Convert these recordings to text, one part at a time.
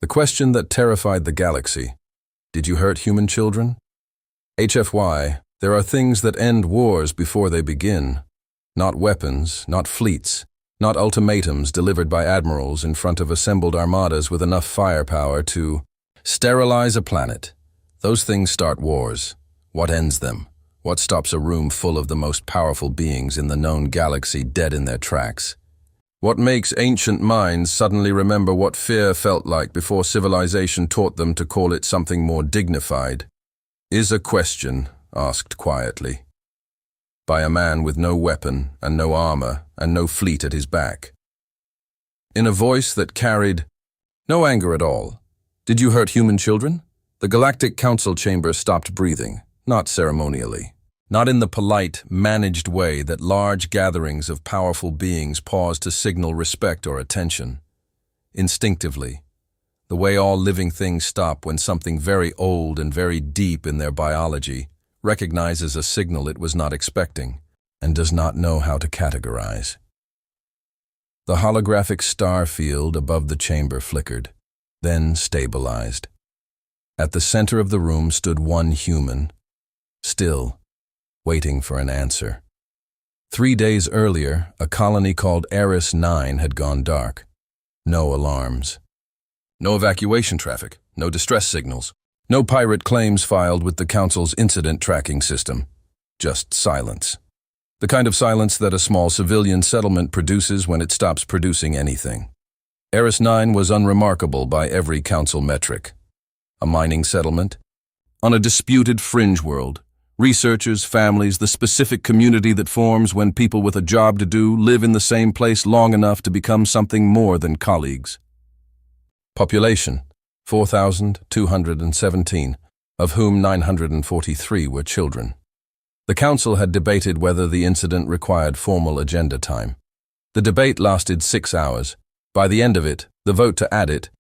The question that terrified the galaxy. Did you hurt human children? HFY, there are things that end wars before they begin. Not weapons, not fleets, not ultimatums delivered by admirals in front of assembled armadas with enough firepower to sterilize a planet. Those things start wars. What ends them? What stops a room full of the most powerful beings in the known galaxy dead in their tracks? What makes ancient minds suddenly remember what fear felt like before civilization taught them to call it something more dignified? Is a question asked quietly by a man with no weapon and no armor and no fleet at his back. In a voice that carried no anger at all. Did you hurt human children? The Galactic Council chamber stopped breathing, not ceremonially. Not in the polite, managed way that large gatherings of powerful beings pause to signal respect or attention. Instinctively, the way all living things stop when something very old and very deep in their biology recognizes a signal it was not expecting and does not know how to categorize. The holographic star field above the chamber flickered, then stabilized. At the center of the room stood one human, still, waiting for an answer. 3 days earlier, a colony called Eris 9 had gone dark. No alarms. No evacuation traffic, no distress signals, no pirate claims filed with the Council's incident tracking system. Just silence. The kind of silence that a small civilian settlement produces when it stops producing anything. Eris 9 was unremarkable by every Council metric. A mining settlement? On a disputed fringe world. Researchers, families, the specific community that forms when people with a job to do live in the same place long enough to become something more than colleagues. Population, 4,217, of whom 943 were children. The Council had debated whether the incident required formal agenda time. The debate lasted 6 hours. By the end of it, the vote to add it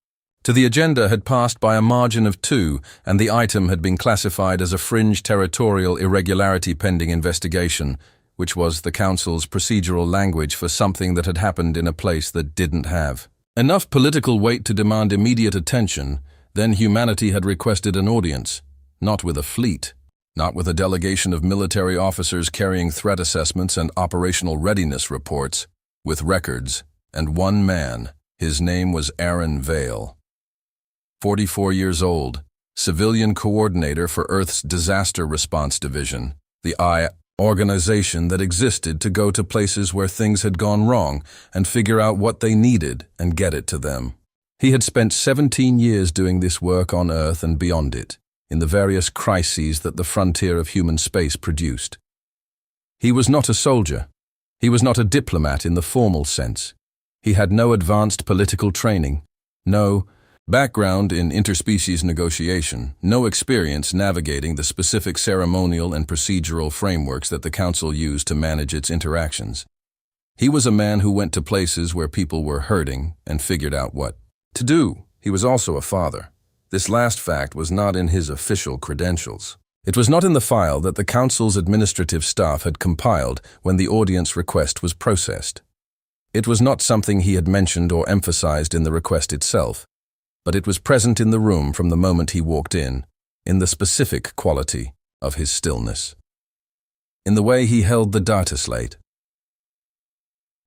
to the agenda had passed by a margin of 2, and the item had been classified as a fringe territorial irregularity pending investigation, which was the Council's procedural language for something that had happened in a place that didn't have enough political weight to demand immediate attention. Then humanity had requested an audience, not with a fleet, not with a delegation of military officers carrying threat assessments and operational readiness reports, with records, and one man. His name was Aaron Vale. 44 years old, civilian coordinator for Earth's Disaster Response Division, the organization that existed to go to places where things had gone wrong and figure out what they needed and get it to them. He had spent 17 years doing this work on Earth and beyond it, in the various crises that the frontier of human space produced. He was not a soldier. He was not a diplomat in the formal sense. He had no advanced political training, no background in interspecies negotiation, no experience navigating the specific ceremonial and procedural frameworks that the Council used to manage its interactions. He was a man who went to places where people were hurting and figured out what to do. He was also a father. This last fact was not in his official credentials. It was not in the file that the Council's administrative staff had compiled when the audience request was processed. It was not something he had mentioned or emphasized in the request itself, but it was present in the room from the moment he walked in the specific quality of his stillness, in the way he held the data slate,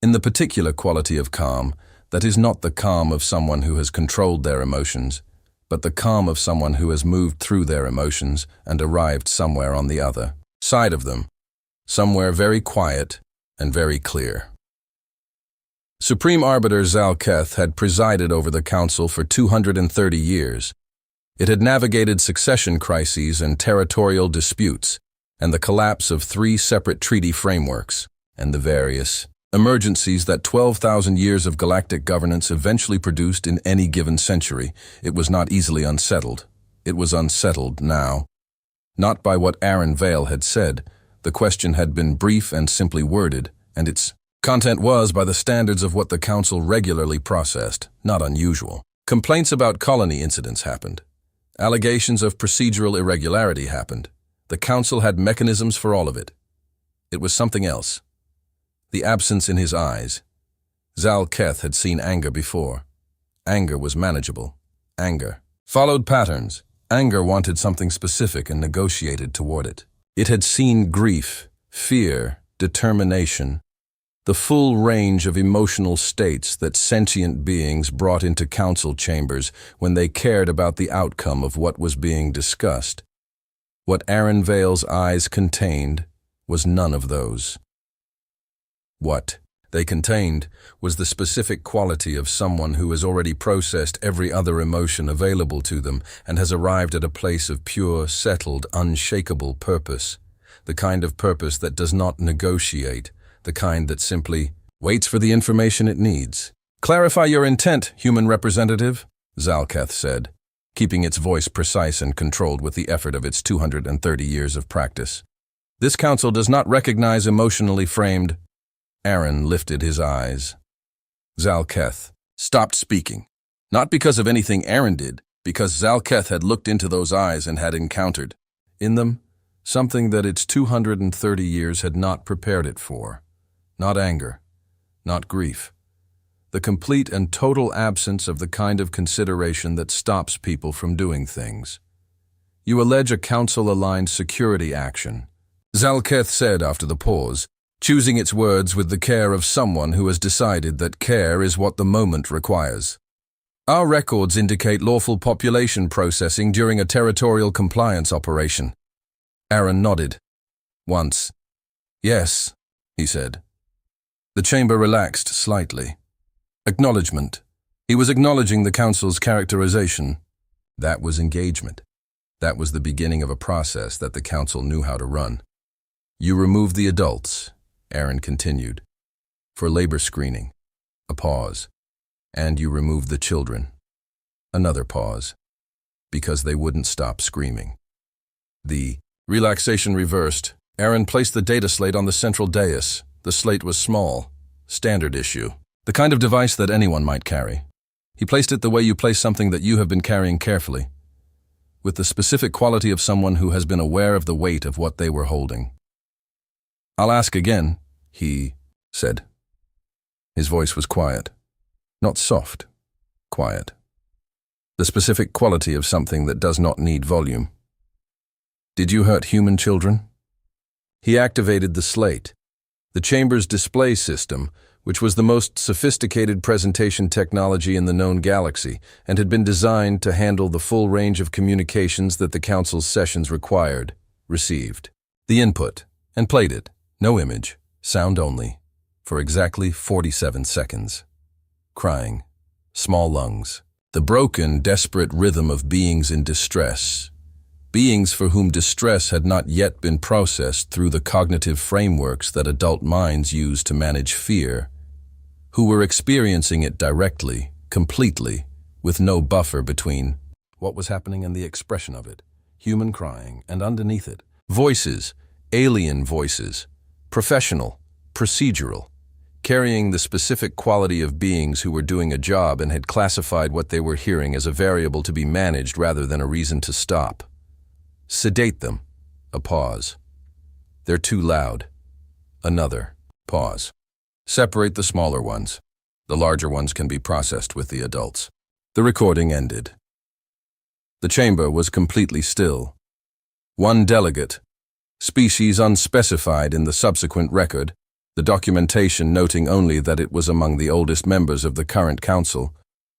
in the particular quality of calm that is not the calm of someone who has controlled their emotions, but the calm of someone who has moved through their emotions and arrived somewhere on the other side of them, somewhere very quiet and very clear. Supreme Arbiter Zal Keth had presided over the Council for 230 years. It had navigated succession crises and territorial disputes, and the collapse of 3 separate treaty frameworks, and the various emergencies that 12,000 years of galactic governance eventually produced in any given century. It was not easily unsettled. It was unsettled now. Not by what Aaron Vale had said. The question had been brief and simply worded, and its content was by the standards of what the Council regularly processed, not unusual. Complaints about colony incidents happened. Allegations of procedural irregularity happened. The Council had mechanisms for all of it. It was something else. The absence in his eyes. Zal Keth had seen anger before. Anger was manageable. anger. Followed patterns. Anger wanted something specific and negotiated toward it. It had seen grief, fear, determination, the full range of emotional states that sentient beings brought into council chambers when they cared about the outcome of what was being discussed. What Aaron Vale's eyes contained was none of those. What they contained was the specific quality of someone who has already processed every other emotion available to them and has arrived at a place of pure, settled, unshakable purpose. The kind of purpose that does not negotiate, the kind that simply waits for the information it needs. "Clarify your intent, human representative," Zalketh said, keeping its voice precise and controlled with the effort of its 230 years of practice. "This council does not recognize emotionally framed—" Aaron lifted his eyes. Zalketh stopped speaking, not because of anything Aaron did, because Zalketh had looked into those eyes and had encountered, in them, something that its 230 years had not prepared it for. Not anger, not grief. The complete and total absence of the kind of consideration that stops people from doing things. "You allege a council-aligned security action," Zalketh said after the pause, choosing its words with the care of someone who has decided that care is what the moment requires. "Our records indicate lawful population processing during a territorial compliance operation." Aaron nodded. "Once." "Yes," he said. The chamber relaxed slightly. Acknowledgement. He was acknowledging the council's characterization. That was engagement. That was the beginning of a process that the council knew how to run. "You removed the adults," Aaron continued, "for labor screening." A pause. "And you removed the children." Another pause. "Because they wouldn't stop screaming." The relaxation reversed. Aaron placed the data slate on the central dais. The slate was small, standard issue, the kind of device that anyone might carry. He placed it the way you place something that you have been carrying carefully, with the specific quality of someone who has been aware of the weight of what they were holding. "I'll ask again," he said. His voice was quiet, not soft, quiet. The specific quality of something that does not need volume. "Did you hurt human children?" He activated the slate. The chamber's display system, which was the most sophisticated presentation technology in the known galaxy and had been designed to handle the full range of communications that the council's sessions required, received the input and played it, no image, sound only, for exactly 47 seconds. Crying, small lungs, the broken, desperate rhythm of beings in distress, beings for whom distress had not yet been processed through the cognitive frameworks that adult minds use to manage fear, who were experiencing it directly, completely, with no buffer between what was happening and the expression of it, human crying, and underneath it, voices, alien voices, professional, procedural, carrying the specific quality of beings who were doing a job and had classified what they were hearing as a variable to be managed rather than a reason to stop. Sedate them. A pause. "They're too loud." Another pause. "Separate the smaller ones. The larger ones can be processed with the adults." The recording ended. The chamber was completely still. One delegate, species unspecified in the subsequent record, the documentation noting only that it was among the oldest members of the current council,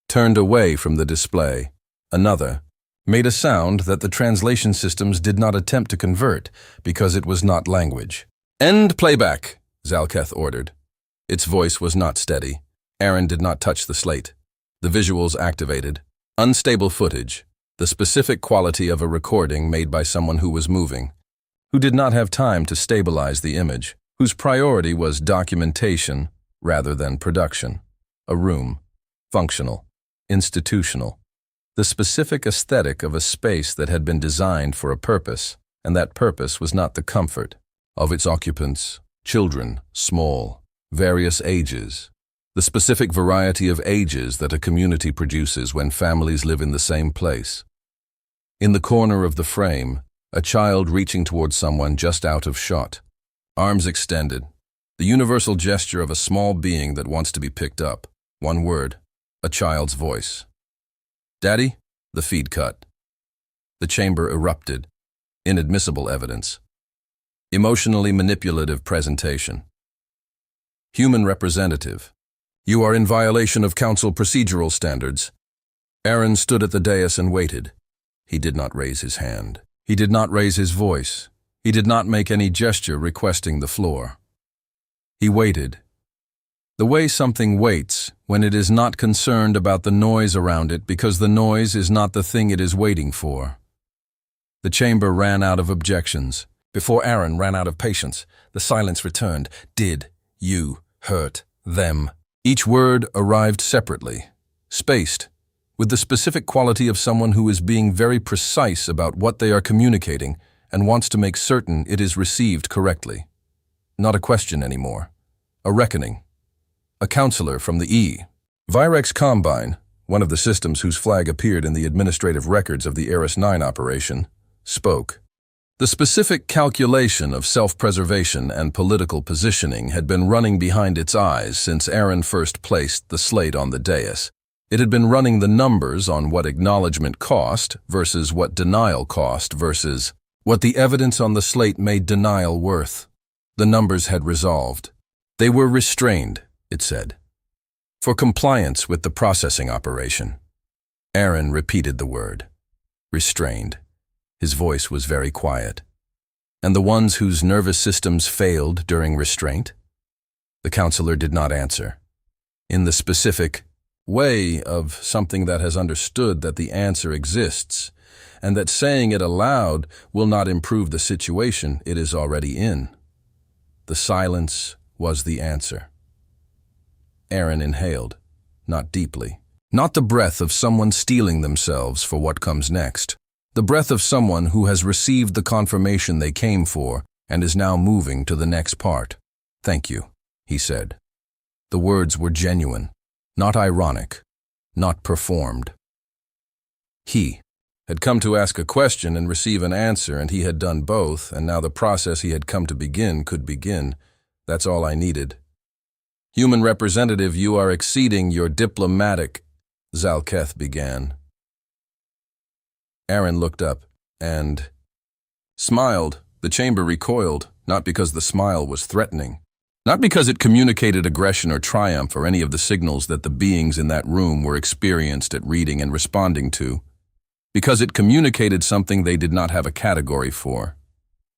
turned away from the display. Another made a sound that the translation systems did not attempt to convert because it was not language. "End playback," Zalketh ordered. Its voice was not steady. Aaron did not touch the slate. The visuals activated. Unstable footage, the specific quality of a recording made by someone who was moving, who did not have time to stabilize the image, whose priority was documentation rather than production. A room, functional, institutional. The specific aesthetic of a space that had been designed for a purpose, and that purpose was not the comfort of its occupants, children, small, various ages, the specific variety of ages that a community produces when families live in the same place. In the corner of the frame, a child reaching towards someone just out of shot, arms extended, the universal gesture of a small being that wants to be picked up. One word, a child's voice. "Daddy?" The feed cut. The chamber erupted. Inadmissible evidence. Emotionally manipulative presentation. Human representative. You are in violation of council procedural standards. Aaron stood at the dais and waited. He did not raise his hand. He did not raise his voice. He did not make any gesture requesting the floor. He waited. The way something waits when it is not concerned about the noise around it because the noise is not the thing it is waiting for. The chamber ran out of objections. Before Aaron ran out of patience, the silence returned. Did you hurt them? Each word arrived separately, spaced, with the specific quality of someone who is being very precise about what they are communicating and wants to make certain it is received correctly. Not a question anymore. A reckoning. A counselor from the E. Virex Combine, one of the systems whose flag appeared in the administrative records of the Eris 9 operation, spoke. The specific calculation of self-preservation and political positioning had been running behind its eyes since Aaron first placed the slate on the dais. It had been running the numbers on what acknowledgement cost versus what denial cost versus what the evidence on the slate made denial worth. The numbers had resolved. They were restrained, it said, for compliance with the processing operation. Aaron repeated the word. Restrained. His voice was very quiet. And the ones whose nervous systems failed during restraint? The counselor did not answer. In the specific way of something that has understood that the answer exists, and that saying it aloud will not improve the situation it is already in. The silence was the answer. Aaron inhaled, not deeply. Not the breath of someone steeling themselves for what comes next. The breath of someone who has received the confirmation they came for and is now moving to the next part. Thank you, he said. The words were genuine, not ironic, not performed. He had come to ask a question and receive an answer, and he had done both, and now the process he had come to begin could begin. That's all I needed. Human representative, you are exceeding your diplomatic, Zalketh began. Aaron looked up and smiled. The chamber recoiled, not because the smile was threatening, not because it communicated aggression or triumph or any of the signals that the beings in that room were experienced at reading and responding to, because it communicated something they did not have a category for.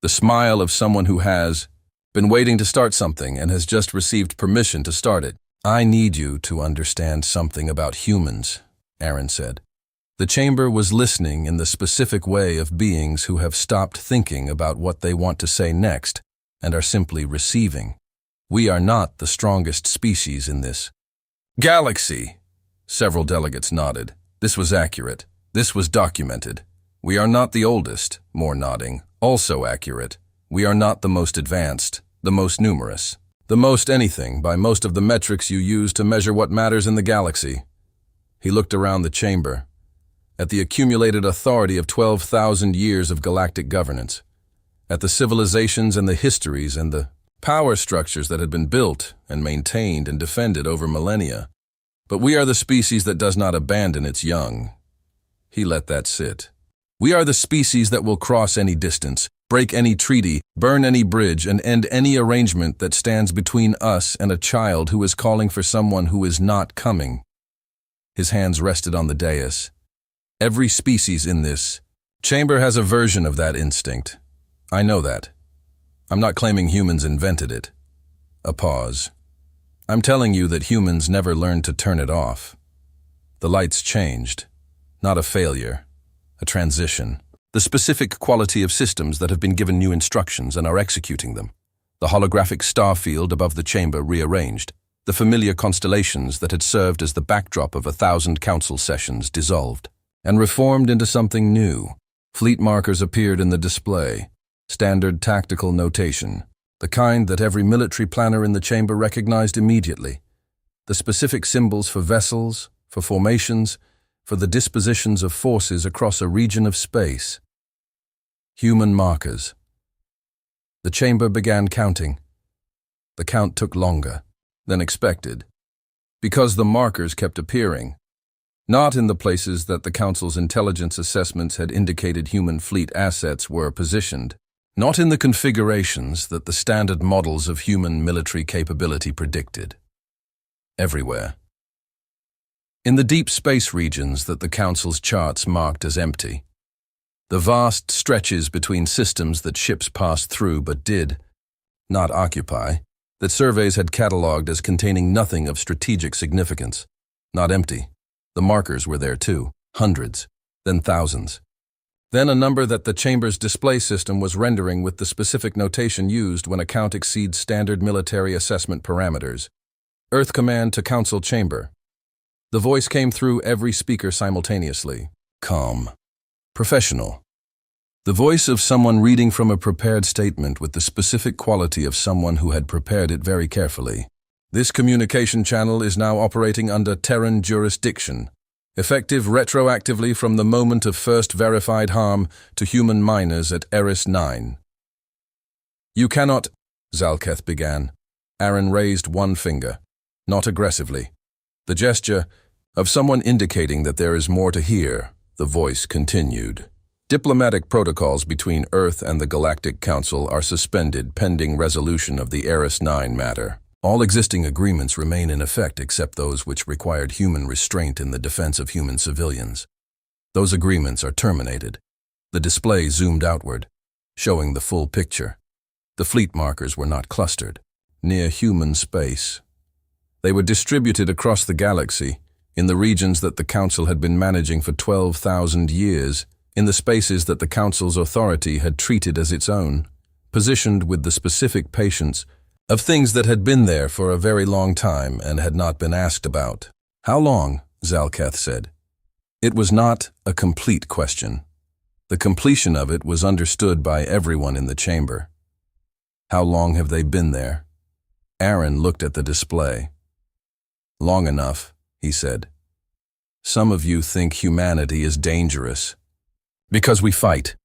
The smile of someone who has been waiting to start something and has just received permission to start it. I need you to understand something about humans, Aaron said. The chamber was listening in the specific way of beings who have stopped thinking about what they want to say next and are simply receiving. We are not the strongest species in this galaxy. Several delegates nodded. This was accurate. This was documented. We are not the oldest, more nodding. Also accurate. We are not the most advanced, the most numerous, the most anything by most of the metrics you use to measure what matters in the galaxy. He looked around the chamber, at the accumulated authority of 12,000 years of galactic governance, at the civilizations and the histories and the power structures that had been built and maintained and defended over millennia. But we are the species that does not abandon its young. He let that sit. We are the species that will cross any distance, break any treaty, burn any bridge, and end any arrangement that stands between us and a child who is calling for someone who is not coming. His hands rested on the dais. Every species in this chamber has a version of that instinct. I know that. I'm not claiming humans invented it. A pause. I'm telling you that humans never learned to turn it off. The lights changed. Not a failure. A transition. The specific quality of systems that have been given new instructions and are executing them. The holographic star field above the chamber rearranged. The familiar constellations that had served as the backdrop of 1,000 council sessions dissolved and reformed into something new. Fleet markers appeared in the display, standard tactical notation, the kind that every military planner in the chamber recognized immediately. The specific symbols for vessels, for formations, for the dispositions of forces across a region of space. Human markers. The chamber began counting. The count took longer than expected, because the markers kept appearing. Not in the places that the Council's intelligence assessments had indicated human fleet assets were positioned. Not in the configurations that the standard models of human military capability predicted. Everywhere. In the deep space regions that the Council's charts marked as empty. The vast stretches between systems that ships passed through but did not occupy, that surveys had catalogued as containing nothing of strategic significance. Not empty. The markers were there too, hundreds, then thousands. Then a number that the chamber's display system was rendering with the specific notation used when a count exceeds standard military assessment parameters. Earth Command to Council Chamber. The voice came through every speaker simultaneously. Calm. Professional. The voice of someone reading from a prepared statement with the specific quality of someone who had prepared it very carefully. This communication channel is now operating under Terran jurisdiction, effective retroactively from the moment of first verified harm to human miners at Eris 9. You cannot, Zalketh began. Aaron raised one finger, not aggressively. The gesture of someone indicating that there is more to hear, the voice continued. Diplomatic protocols between Earth and the Galactic Council are suspended pending resolution of the Eris 9 matter. All existing agreements remain in effect except those which required human restraint in the defense of human civilians. Those agreements are terminated. The display zoomed outward, showing the full picture. The fleet markers were not clustered, near human space. They were distributed across the galaxy, in the regions that the Council had been managing for 12,000 years, in the spaces that the Council's authority had treated as its own, positioned with the specific patience of things that had been there for a very long time and had not been asked about. How long? Zalketh said. It was not a complete question. The completion of it was understood by everyone in the chamber. How long have they been there? Aaron looked at the display. Long enough, he said. Some of you think humanity is dangerous. Because we fight,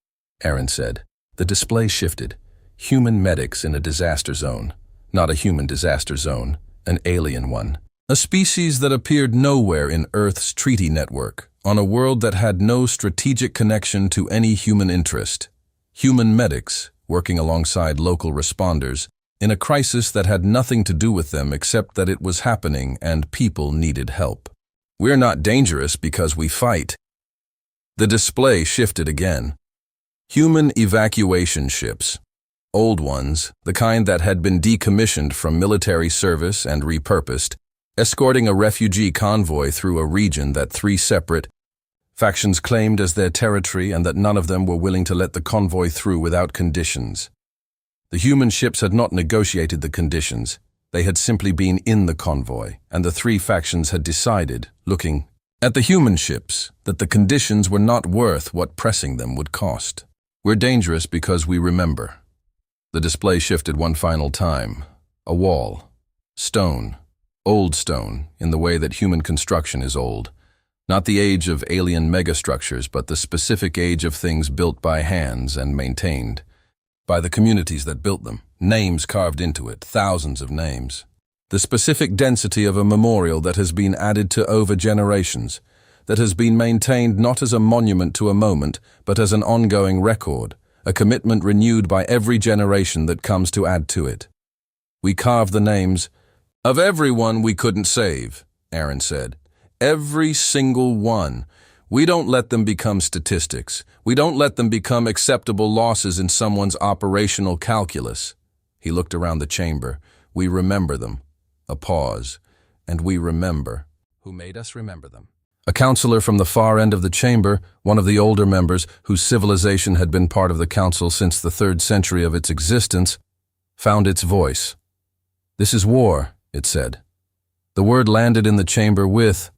Aaron said. The display shifted. Human medics in a disaster zone. Not a human disaster zone, an alien one. A species that appeared nowhere in Earth's treaty network, on a world that had no strategic connection to any human interest. Human medics, working alongside local responders, in a crisis that had nothing to do with them except that it was happening and people needed help. We're not dangerous because we fight. The display shifted again. Human evacuation ships. Old ones, the kind that had been decommissioned from military service and repurposed, escorting a refugee convoy through a region that 3 separate factions claimed as their territory and that none of them were willing to let the convoy through without conditions. The human ships had not negotiated the conditions. They had simply been in the convoy, and the 3 factions had decided, looking at the human ships, that the conditions were not worth what pressing them would cost. We're dangerous because we remember. The display shifted one final time. A wall. Stone. Old stone, in the way that human construction is old. Not the age of alien megastructures, but the specific age of things built by hands and maintained. By the communities that built them. Names carved into it, thousands of names. The specific density of a memorial that has been added to over generations, that has been maintained not as a monument to a moment, but as an ongoing record. A commitment renewed by every generation that comes to add to it. We carve the names of everyone we couldn't save, Aaron said. Every single one. We don't let them become statistics. We don't let them become acceptable losses in someone's operational calculus. He looked around the chamber. We remember them. A pause. And we remember. Who made us remember them? A counselor from the far end of the chamber, one of the older members whose civilization had been part of the council since the 3rd century of its existence, found its voice. This is war, it said. The word landed in the chamber with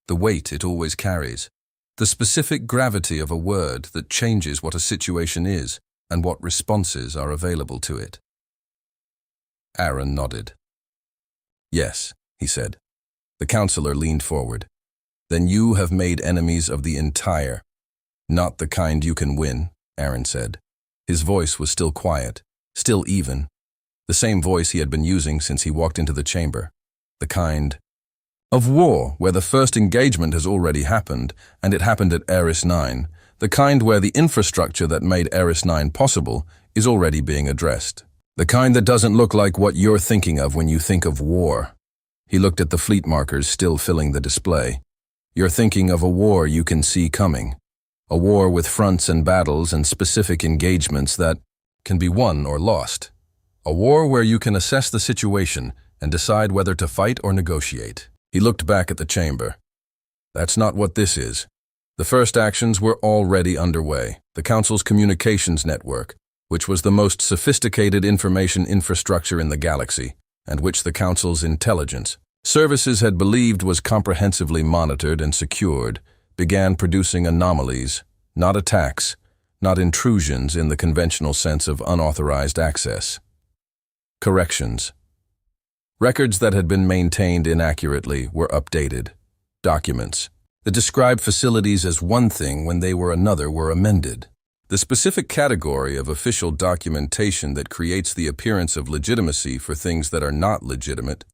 the weight it always carries, the specific gravity of a word that changes what a situation is and what responses are available to it. Aaron nodded. Yes, he said. The counselor leaned forward. Then you have made enemies of the entire. Not the kind you can win, Aaron said. His voice was still quiet, still even. The same voice he had been using since he walked into the chamber. The kind Of war, where the first engagement has already happened, and it happened at Eris 9, the kind where the infrastructure that made Eris 9 possible is already being addressed. The kind that doesn't look like what you're thinking of when you think of war. He looked at the fleet markers still filling the display. You're thinking of a war you can see coming. A war with fronts and battles and specific engagements that can be won or lost. A war where you can assess the situation and decide whether to fight or negotiate. He looked back at the chamber. That's not what this is. The first actions were already underway. The Council's communications network, which was the most sophisticated information infrastructure in the galaxy, and which the Council's intelligence services had believed was comprehensively monitored and secured, began producing anomalies, not attacks, not intrusions in the conventional sense of unauthorized access. Corrections. Records that had been maintained inaccurately were updated. Documents that described facilities as one thing when they were another were amended. The specific category of official documentation that creates the appearance of legitimacy for things that are not legitimate,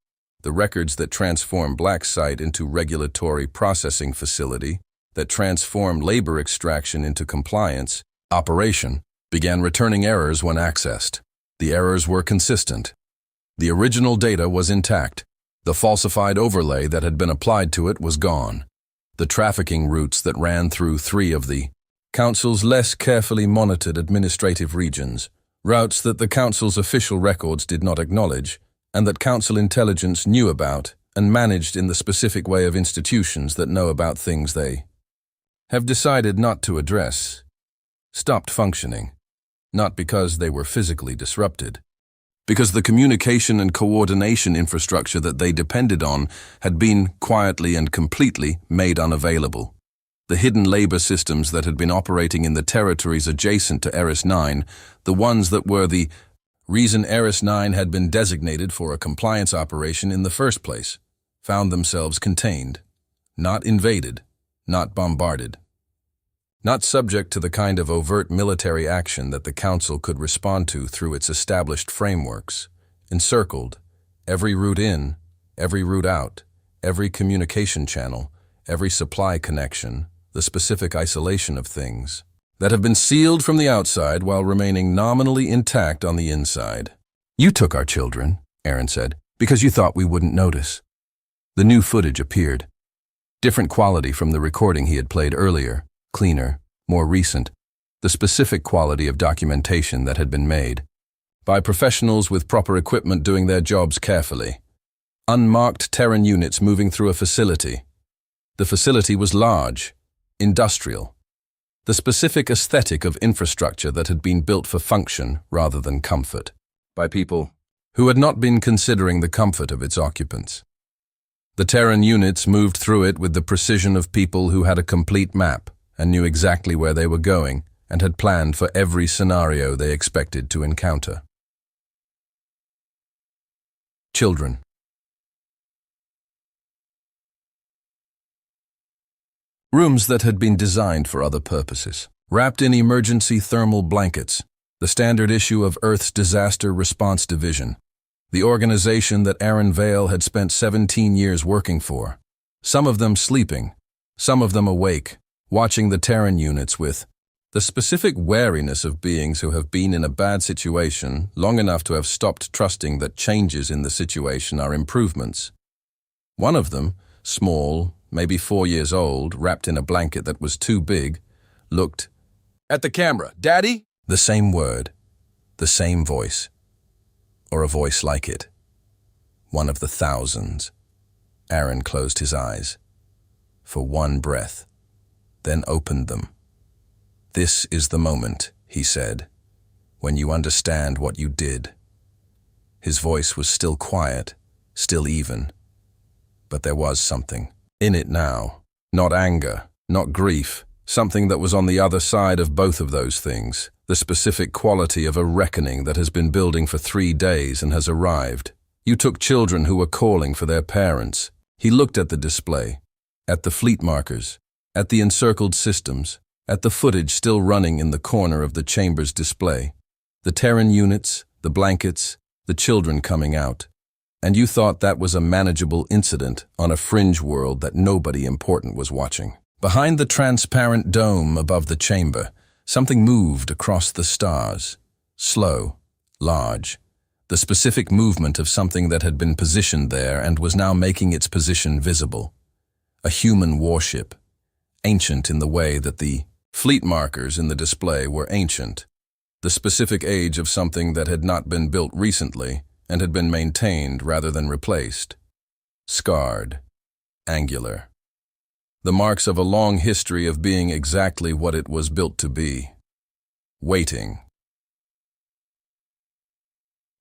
the records that transform Black Site into regulatory processing facility, that transform labor extraction into compliance, operation, began returning errors when accessed. The errors were consistent. The original data was intact. The falsified overlay that had been applied to it was gone. The trafficking routes that ran through 3 of the Council's less carefully monitored administrative regions, routes that the Council's official records did not acknowledge, and that Council intelligence knew about and managed in the specific way of institutions that know about things they have decided not to address, stopped functioning, not because they were physically disrupted, because the communication and coordination infrastructure that they depended on had been quietly and completely made unavailable. The hidden labor systems that had been operating in the territories adjacent to Eris 9, the ones that were the reason Eris 9 had been designated for a compliance operation in the first place, found themselves contained, not invaded, not bombarded, not subject to the kind of overt military action that the Council could respond to through its established frameworks, encircled, every route in, every route out, every communication channel, every supply connection, the specific isolation of things, that have been sealed from the outside while remaining nominally intact on the inside. "You took our children," Aaron said, "because you thought we wouldn't notice." The new footage appeared. Different quality from the recording he had played earlier, cleaner, more recent, the specific quality of documentation that had been made, by professionals with proper equipment doing their jobs carefully. Unmarked Terran units moving through a facility. The facility was large, industrial. The specific aesthetic of infrastructure that had been built for function rather than comfort, by people who had not been considering the comfort of its occupants. The Terran units moved through it with the precision of people who had a complete map and knew exactly where they were going and had planned for every scenario they expected to encounter. Children. Rooms that had been designed for other purposes, wrapped in emergency thermal blankets, the standard issue of Earth's Disaster Response Division, the organization that Aaron Vale had spent 17 years working for, some of them sleeping, some of them awake, watching the Terran units with the specific wariness of beings who have been in a bad situation long enough to have stopped trusting that changes in the situation are improvements. One of them, small, maybe 4 years old, wrapped in a blanket that was too big, looked at the camera. "Daddy?" The same word, the same voice, or a voice like it. One of the thousands. Aaron closed his eyes for one breath, then opened them. "This is the moment," he said, "when you understand what you did." His voice was still quiet, still even, but there was something in it now. Not anger, not grief, something that was on the other side of both of those things, the specific quality of a reckoning that has been building for 3 days and has arrived. You took children who were calling for their parents. He looked at the display, at the fleet markers, at the encircled systems, at the footage still running in the corner of the chamber's display, the Terran units, the blankets, the children coming out, and you thought that was a manageable incident on a fringe world that nobody important was watching. Behind the transparent dome above the chamber, something moved across the stars. Slow, large, the specific movement of something that had been positioned there and was now making its position visible. A human warship, ancient in the way that the fleet markers in the display were ancient, the specific age of something that had not been built recently and had been maintained rather than replaced. Scarred, angular. The marks of a long history of being exactly what it was built to be. Waiting.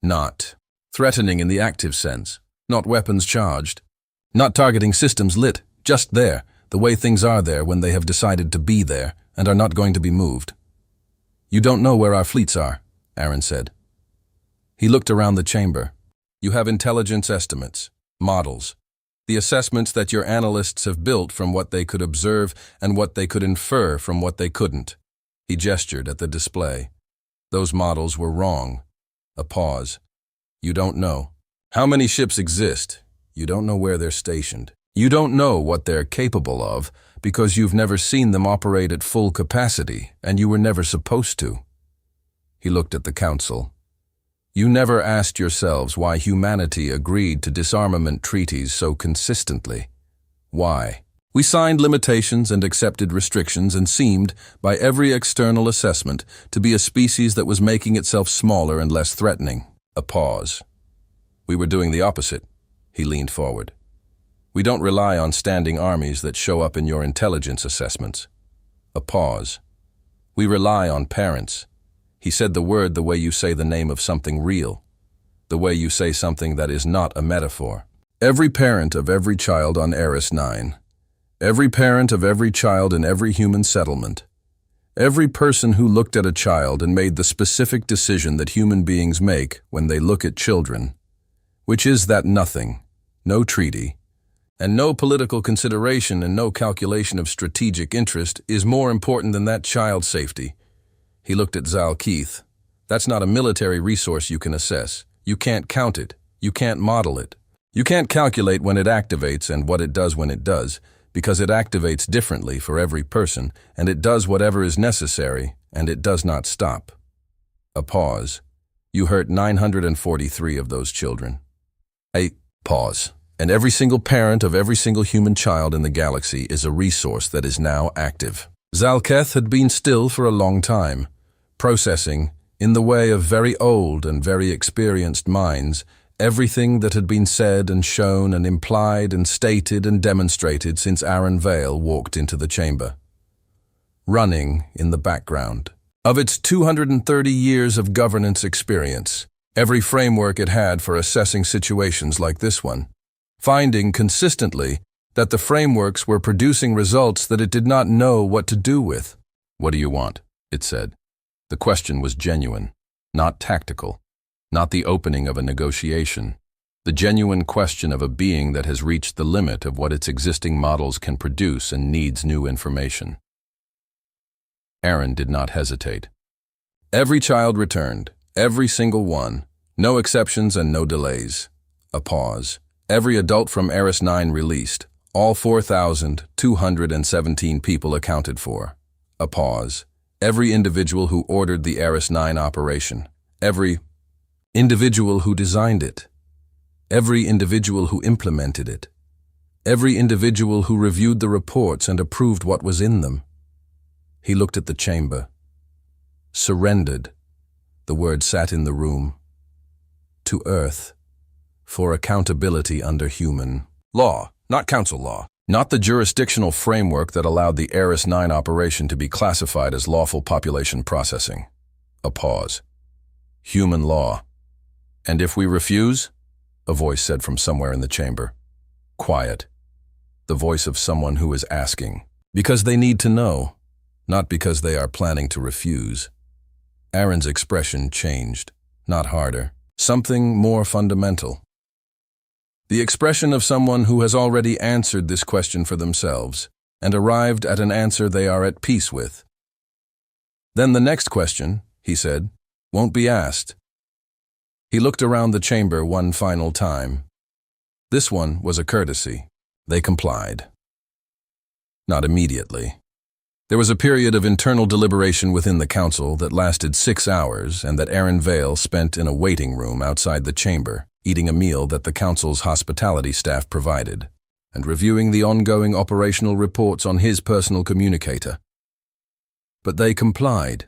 Not threatening in the active sense, not weapons charged, not targeting systems lit, just there, the way things are there when they have decided to be there and are not going to be moved. You don't know where our fleets are, Aaron said. He looked around the chamber. You have intelligence estimates, models, the assessments that your analysts have built from what they could observe and what they could infer from what they couldn't. He gestured at the display. Those models were wrong. A pause. You don't know. How many ships exist? You don't know where they're stationed. You don't know what they're capable of because you've never seen them operate at full capacity and you were never supposed to. He looked at the council. You never asked yourselves why humanity agreed to disarmament treaties so consistently. Why? We signed limitations and accepted restrictions and seemed, by every external assessment, to be a species that was making itself smaller and less threatening. A pause. We were doing the opposite. He leaned forward. We don't rely on standing armies that show up in your intelligence assessments. A pause. We rely on parents. He said the word the way you say the name of something real, the way you say something that is not a metaphor. Every parent of every child on Eris 9, every parent of every child in every human settlement, every person who looked at a child and made the specific decision that human beings make when they look at children, which is that nothing, no treaty, and no political consideration and no calculation of strategic interest is more important than that child's safety. He looked at Zal Keith. That's not a military resource you can assess. You can't count it. You can't model it. You can't calculate when it activates and what it does when it does, because it activates differently for every person, and it does whatever is necessary, and it does not stop. A pause. You hurt 943 of those children. A pause. And every single parent of every single human child in the galaxy is a resource that is now active. Zalketh had been still for a long time, processing, in the way of very old and very experienced minds, everything that had been said and shown and implied and stated and demonstrated since Aaron Vale walked into the chamber. Running in the background. Of its 230 years of governance experience, every framework it had for assessing situations like this one, finding consistently that the frameworks were producing results that it did not know what to do with. What do you want? It said. The question was genuine, not tactical, not the opening of a negotiation, the genuine question of a being that has reached the limit of what its existing models can produce and needs new information. Aaron did not hesitate. Every child returned, every single one, no exceptions and no delays. A pause. Every adult from Eris 9 released, all 4,217 people accounted for. A pause. Every individual who ordered the Eris 9 operation. Every individual who designed it. Every individual who implemented it. Every individual who reviewed the reports and approved what was in them. He looked at the chamber. Surrendered. The word sat in the room. To Earth. For accountability under human law, not council law, not the jurisdictional framework that allowed the Eris 9 operation to be classified as lawful population processing. A pause. Human law. And if we refuse? A voice said from somewhere in the chamber. Quiet. The voice of someone who is asking. Because they need to know, not because they are planning to refuse. Aaron's expression changed, not harder. Something more fundamental. The expression of someone who has already answered this question for themselves and arrived at an answer they are at peace with. Then the next question, he said, won't be asked. He looked around the chamber one final time, This one was a courtesy. They complied. Not immediately. There was a period of internal deliberation within the council that lasted 6 hours and that Aaron Vale spent in a waiting room outside the chamber, eating a meal that the council's hospitality staff provided, and reviewing the ongoing operational reports on his personal communicator. But they complied.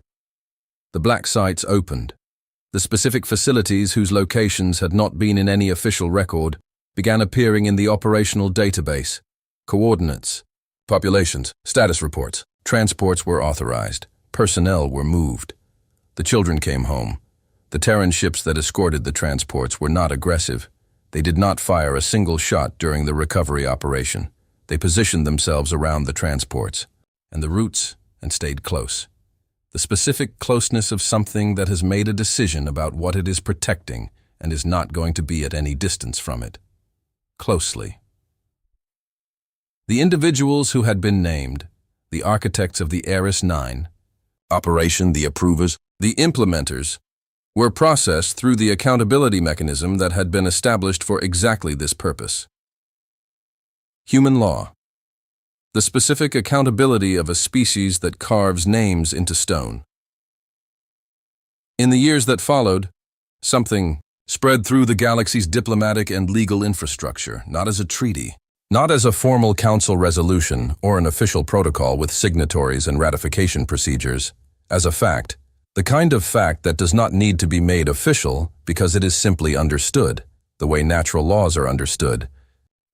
The black sites opened. The specific facilities whose locations had not been in any official record began appearing in the operational database. Coordinates, populations, status reports, transports were authorized. Personnel were moved. The children came home. The Terran ships that escorted the transports were not aggressive. They did not fire a single shot during the recovery operation. They positioned themselves around the transports and the routes and stayed close. The specific closeness of something that has made a decision about what it is protecting and is not going to be at any distance from it. Closely. The individuals who had been named, the architects of the Eris 9, operation, the approvers, the implementers, were processed through the accountability mechanism that had been established for exactly this purpose. Human law. The specific accountability of a species that carves names into stone. In the years that followed, something spread through the galaxy's diplomatic and legal infrastructure, not as a treaty, not as a formal council resolution or an official protocol with signatories and ratification procedures, as a fact, the kind of fact that does not need to be made official because it is simply understood, the way natural laws are understood.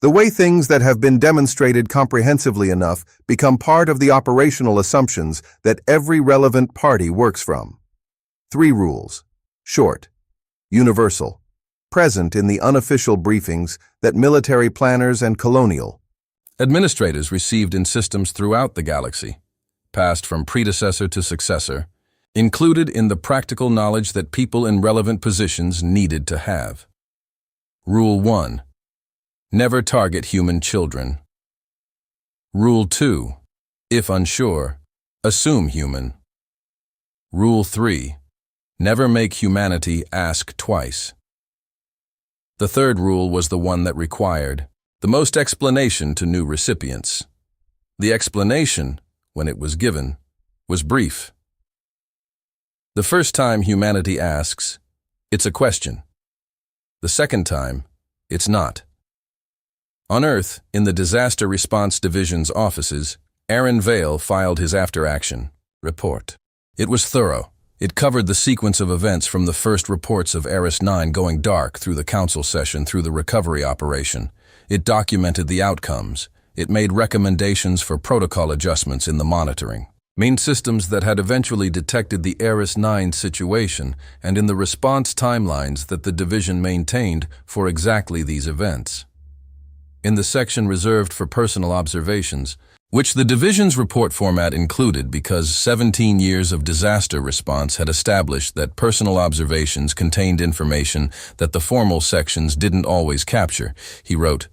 The way things that have been demonstrated comprehensively enough become part of the operational assumptions that every relevant party works from. 3 rules. Short. Universal. Present in the unofficial briefings that military planners and colonial administrators received in systems throughout the galaxy, passed from predecessor to successor, included in the practical knowledge that people in relevant positions needed to have. Rule 1. Never target human children. Rule 2. If unsure, assume human. Rule 3. Never make humanity ask twice. The third rule was the one that required the most explanation to new recipients. The explanation, when it was given, was brief. The first time humanity asks, it's a question. The second time, it's not. On Earth, in the Disaster Response Division's offices, Aaron Vale filed his after-action report. It was thorough. It covered the sequence of events from the first reports of Eris 9 going dark through the council session through the recovery operation. It documented the outcomes. It made recommendations for protocol adjustments in the monitoring. Main systems that had eventually detected the Eris 9 situation and in the response timelines that the division maintained for exactly these events. In the section reserved for personal observations, which the division's report format included because 17 years of disaster response had established that personal observations contained information that the formal sections didn't always capture, he wrote,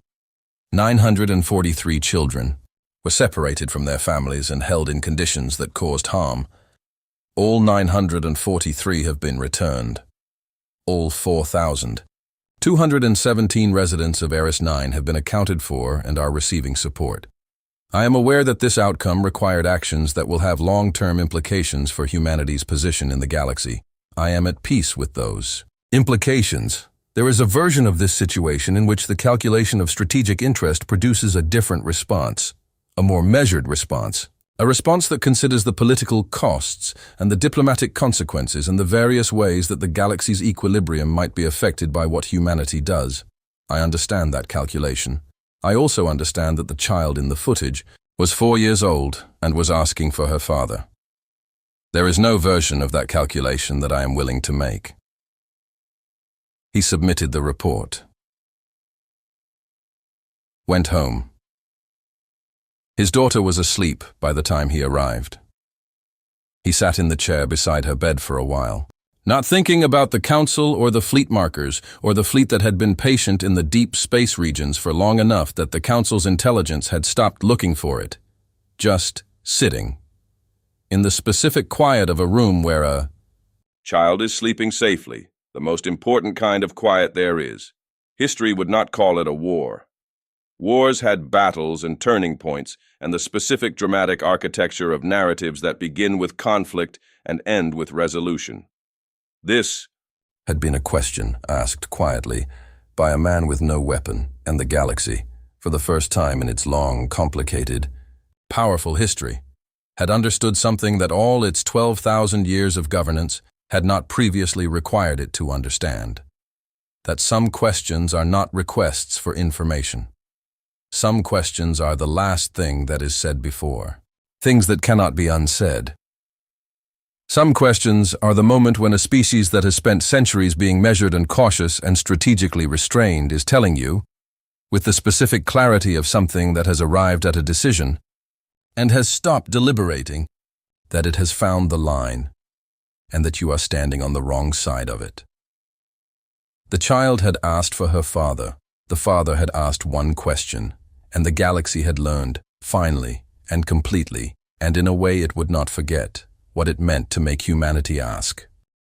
943 children were separated from their families and held in conditions that caused harm. All 943 have been returned. All 4,217 residents of Eris 9 have been accounted for and are receiving support. I am aware that this outcome required actions that will have long-term implications for humanity's position in the galaxy. I am at peace with those implications. There is a version of this situation in which the calculation of strategic interest produces a different response, a more measured response, a response that considers the political costs and the diplomatic consequences and the various ways that the galaxy's equilibrium might be affected by what humanity does. I understand that calculation. I also understand that the child in the footage was 4 years old and was asking for her father. There is no version of that calculation that I am willing to make. He submitted the report. Went home. His daughter was asleep by the time he arrived. He sat in the chair beside her bed for a while, not thinking about the council or the fleet markers or the fleet that had been patient in the deep space regions for long enough that the council's intelligence had stopped looking for it. Just sitting. In the specific quiet of a room where a child is sleeping safely, the most important kind of quiet there is. history would not call it a war. Wars had battles and turning points and the specific dramatic architecture of narratives that begin with conflict and end with resolution. This had been a question asked quietly by a man with no weapon, and the galaxy, for the first time in its long, complicated, powerful history, had understood something that all its 12,000 years of governance had not previously required it to understand. That some questions are not requests for information. Some questions are the last thing that is said before, things that cannot be unsaid. Some questions are the moment when a species that has spent centuries being measured and cautious and strategically restrained is telling you, with the specific clarity of something that has arrived at a decision and has stopped deliberating, that it has found the line and that you are standing on the wrong side of it. The child had asked for her father. The father had asked one question, and the galaxy had learned, finally and completely, and in a way it would not forget, what it meant to make humanity ask.